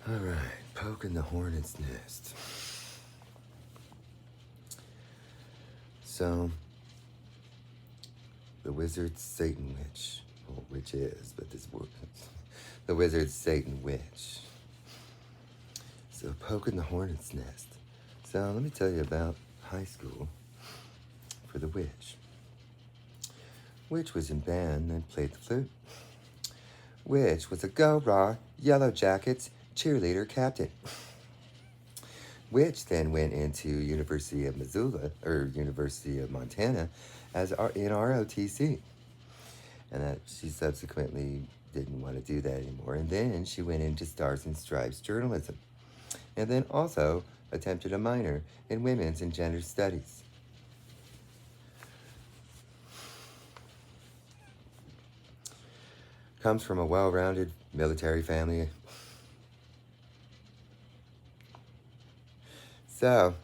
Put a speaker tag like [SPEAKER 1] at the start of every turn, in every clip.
[SPEAKER 1] Alright, poking the hornet's nest. So, the wizard Satan witch, well, witch is, but this word, the wizard Satan witch. So, poking the hornet's nest. So, let me tell you about high school for the witch. Witch was in band and played the flute. Witch was a go-raw, yellow jackets cheerleader captain. Which then went into University of Missoula, or University of Montana, as in ROTC. And that she subsequently didn't want to do that anymore. And then she went into Stars and Stripes journalism. And then also attempted a minor in women's and gender studies. Comes from a well-rounded military family. So,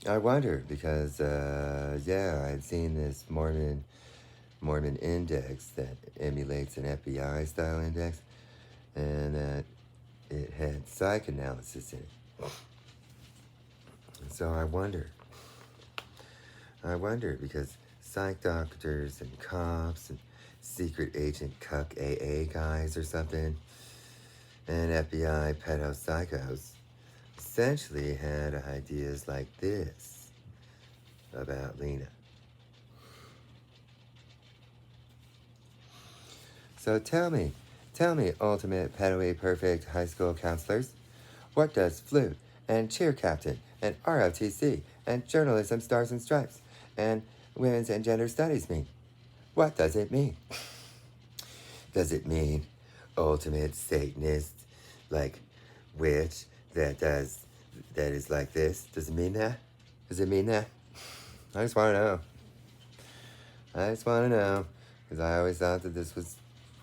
[SPEAKER 1] I wonder because, I had seen this Mormon index that emulates an FBI style index, and that it had psychoanalysis in it. So I wonder because psych doctors and cops and secret agent cuck AA guys or something, and FBI pedo psychos essentially had ideas like this about Lena. So tell me, ultimate pedo perfect high school counselors, what does flute and cheer captain and ROTC and journalism stars and stripes and women's and gender studies mean? What does it mean? Does it mean ultimate Satanist, like witch that is like this? Does it mean that? Does it mean that? I just want to know. Because I always thought that this was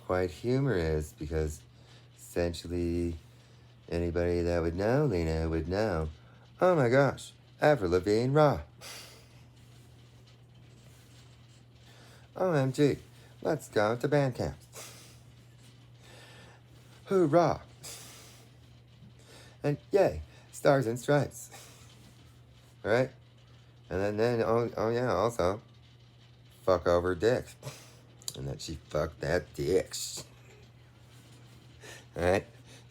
[SPEAKER 1] quite humorous, because essentially anybody that would know Lena would know, oh my gosh, Avril Lavigne raw. OMG, let's go to band camp. Hoorah! And yay, stars and stripes. Right? And then also, fuck over dicks. And that she fucked that dick. Alright?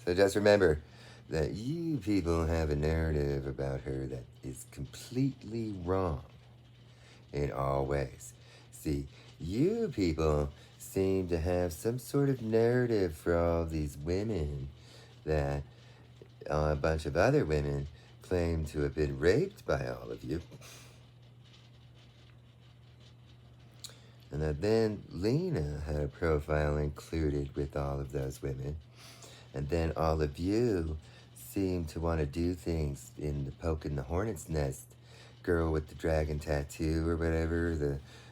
[SPEAKER 1] So just remember that you people have a narrative about her that is completely wrong in all ways. See, you people seem to have some sort of narrative for all these women that a bunch of other women claim to have been raped by all of you. And that then Lena had a profile included with all of those women. And then all of you seem to want to do things in the poking the hornet's nest girl with the dragon tattoo or whatever,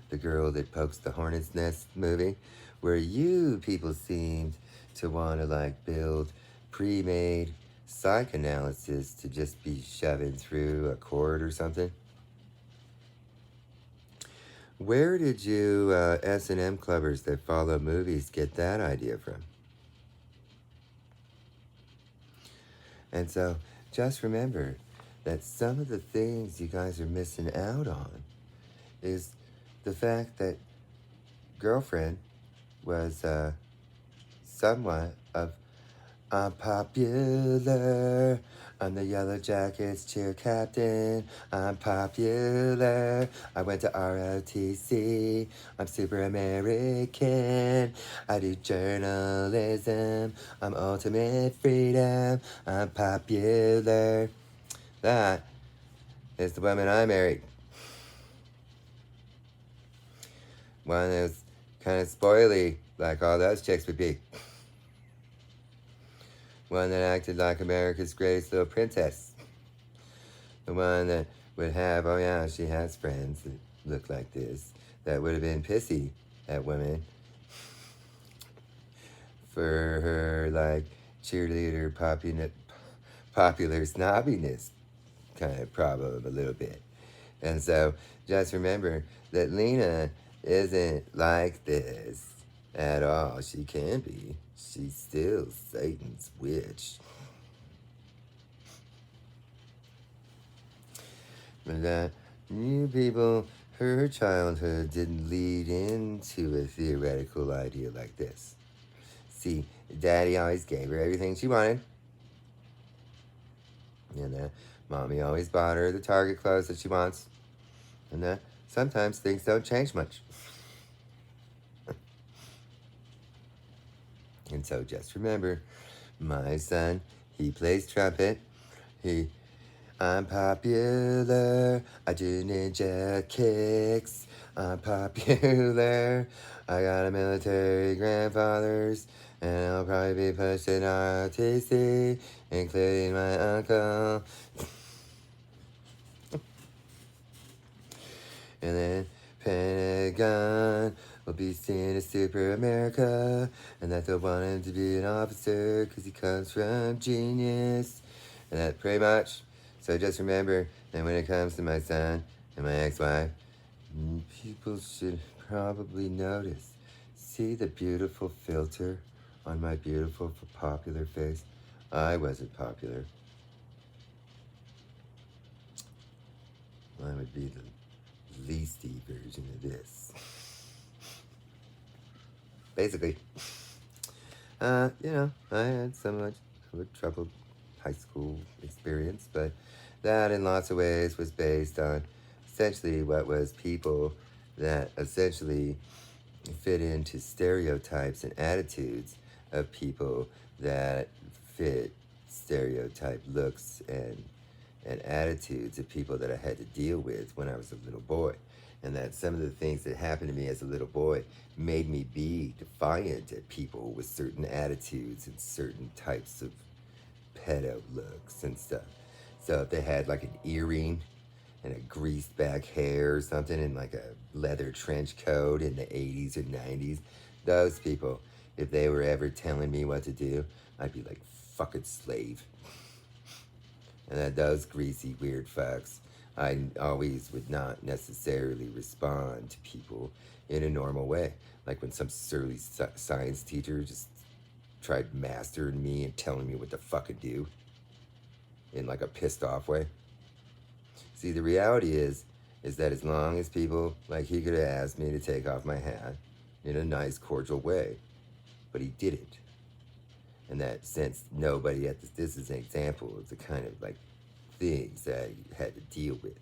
[SPEAKER 1] the girl that pokes the hornet's nest movie, where you people seemed to want to like build pre-made psychoanalysis to just be shoving through a cord or something. Where did you S&M clubbers that follow movies get that idea from? And so just remember that some of the things you guys are missing out on is the fact that girlfriend was somewhat of unpopular. I'm the Yellow Jackets cheer captain. I'm popular. I went to ROTC. I'm super American. I do journalism. I'm ultimate freedom. I'm popular. That is the woman I married. One that's kind of spoily, like all those chicks would be. One that acted like America's greatest little princess. The one that would have, oh yeah, she has friends that look like this, that would have been pissy at women for her, like, cheerleader popular snobbiness kind of problem a little bit. And so just remember that Lena isn't like this at all. She can be. She's still Satan's witch. And that you people, her childhood didn't lead into a theoretical idea like this. See, Daddy always gave her everything she wanted. And that Mommy always bought her the Target clothes that she wants. And that sometimes things don't change much. And so just remember, my son, he plays trumpet. I'm popular. I do ninja kicks. I'm popular. I got a military grandfather's, and I'll probably be pushed in ROTC, including my uncle. And then Pentagon will be seen as Super America, and that they'll want him to be an officer because he comes from genius. And that pretty much. So just remember that when it comes to my son and my ex-wife, people should probably notice. See the beautiful filter on my beautiful popular face? I wasn't popular. I would be the leasty version of this. Basically, I had so much of a troubled high school experience, but that in lots of ways was based on essentially what was people that essentially fit into stereotypes and attitudes of people that fit stereotype looks and attitudes of people that I had to deal with when I was a little boy. And that some of the things that happened to me as a little boy made me be defiant at people with certain attitudes and certain types of pedo looks and stuff. So if they had like an earring and a greased back hair or something and like a leather trench coat in the 80s or 90s, those people, if they were ever telling me what to do, I'd be like, fucking slave. And that those greasy, weird fucks, I always would not necessarily respond to people in a normal way. Like when some surly science teacher just tried mastering me and telling me what to fucking do in like a pissed off way. See, the reality is that as long as people, like he could have asked me to take off my hat in a nice, cordial way, but he didn't. And that since nobody at this is an example of the kind of like things that I had to deal with.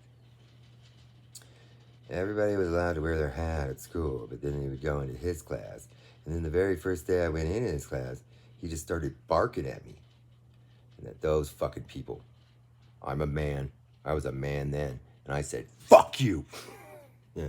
[SPEAKER 1] Everybody was allowed to wear their hat at school, but then he would go into his class. And then the very first day I went in his class, he just started barking at me. And that those fucking people. I'm a man. I was a man then. And I said, fuck you. Yeah.